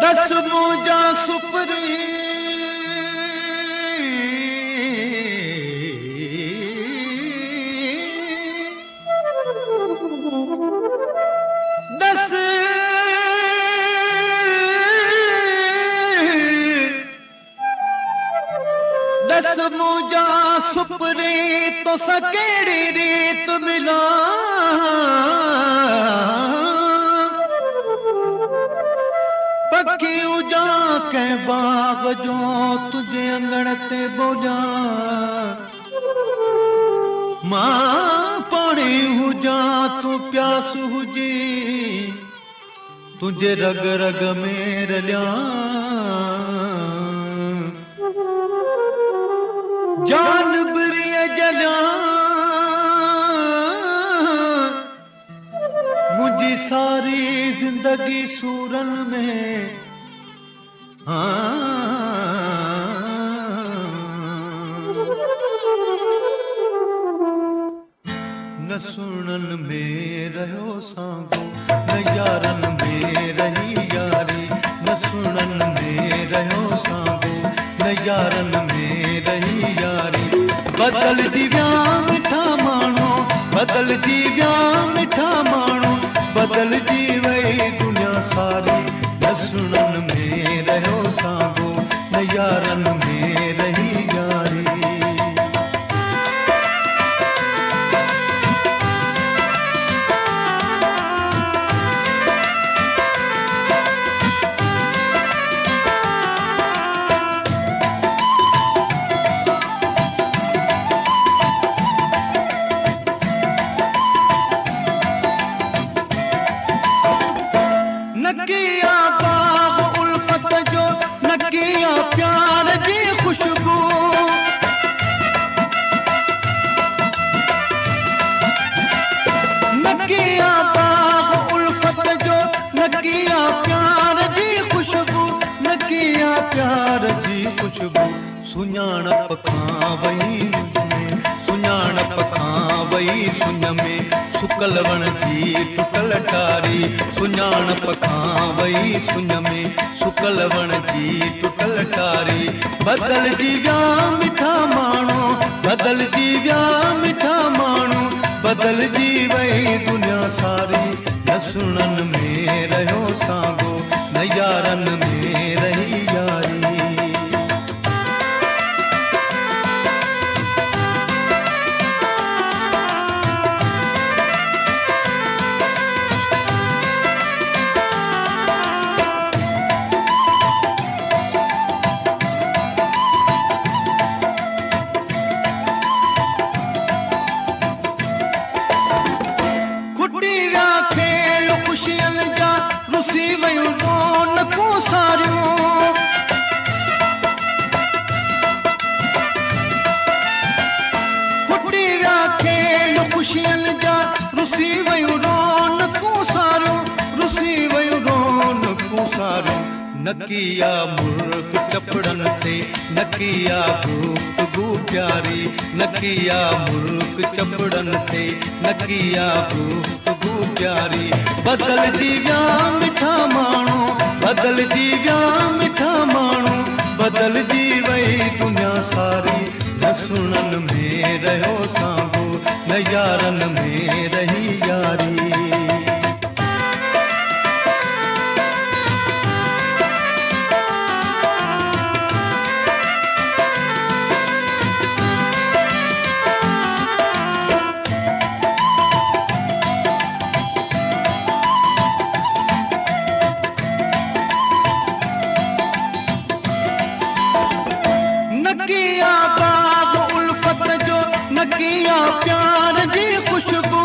दस मोजा सुपरी दस दस मोजा सुपरी तो सकेड़ी रीत मिला पक्की उजा के बाग जो तुझे अंगण ते बोजा मां पानी हुजा तू प्यास हुजी तुझे रग रग में रलिया जान बरिय जलिया मुझी सारी जिंदगी सूरन में न सुनन में रहो सांगो न यारन में रही यारी न सुनन में रहो सांगो न यारन में रही यारी बदल दिव्या मिठा मानो बदल दिव्या मिठा मानो बदल जी वही दुनिया सारी न सुनन में रहो सांगो न यारन में रही यारी नकिया बाग उल्फत जो नकिया प्यार की खुशबू नकिया बाग उल्फत जो नकिया प्यार की खुशबू नकिया प्यार की खुशबू सुञाणप खां वही मुझमें सुञाणप खां वही सुन में सुकल वण जी टुटल टारी सुञाणप खां वही सुन में सुकल वण जी टुटल टारी बदल जी व्या मिठा माणो बदल जी व्या मिठा माणो बदल जी वही दुनिया सारी न सुनन में रहो सांगो न यारन में रही यारी रुसी वयूं रौनकूं सारियूं फुटी विया खेल ख़ुशियुनि जा रुसी वयूं रौनकूं सारियूं रुसी वयूं रौनकूं सारियूं नकिया मुर्ग चपड़न ते नकिया गुफ्तगू प्यारी नकिया मुर्ग चपड़न ते नकिया गुफ्तगू प्यारी बदल दिव्या मिठा माणो बदल दिव्या मिठा माणो बदल जी वही दुनिया सारी न सुनन में रहो सांगो न यारन में रही यारी नकिया बाग उल्फत जो नकिया प्यार की खुशबू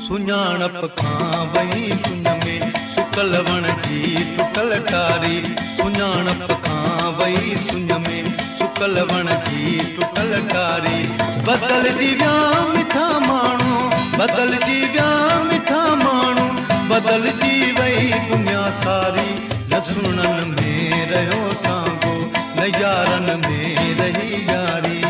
सुञाणप खां वही सुन में सुकल वण जी टुकल टारी सुञाणप खां वही सुन में सुकल वण जी टुकल टारी बदलजी विया मिठा माण्हू बदलजी विया मिठा माण्हू बदलजी वई दुनिया सारी न सुणन में रहियो सांगो न यारन में रही यारी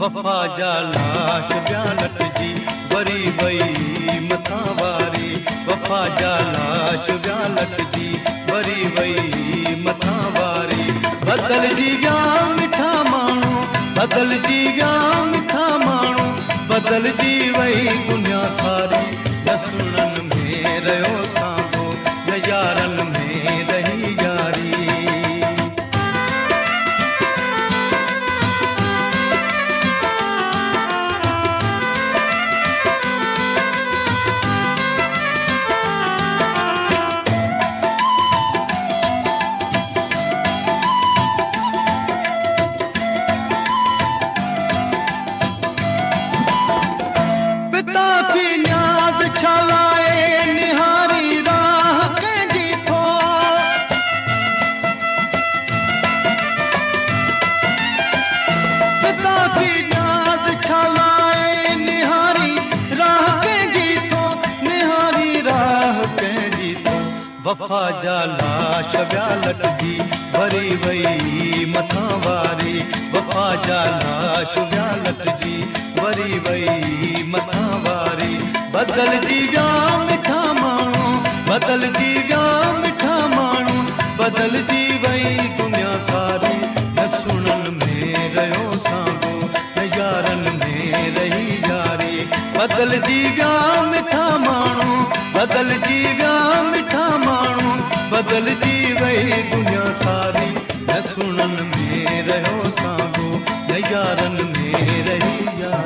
वफा जा लाश ब्या लटजी वरी वई मथा वारी वफा जा लाश ब्या लटजी वरी वई मथा वारी बदलजी विया मिठा माण्हू बदलजी विया मिठा माण्हू बदलजी वई दुनिया सारी न सुणन में रहियो सांगो न यारन में रही यारी वफा जा लाश ब्या लटजी वरी वई मथा वारी वफा जा लाश ब्या लटजी वरी वई मथा वारी बदलजी विया मिठा माण्हू बदलजी विया मिठा माण्हू बदलजी वई दुनिया सारी न सुणन में रहियो सांगो न यारन में रही यारी बदलजी विया मिठा माण्हू बदलजी विया मिठा माण्हू बदलजी वई दुनिया सारी न सुणन में रहियो सांगो न यारन में रही यारी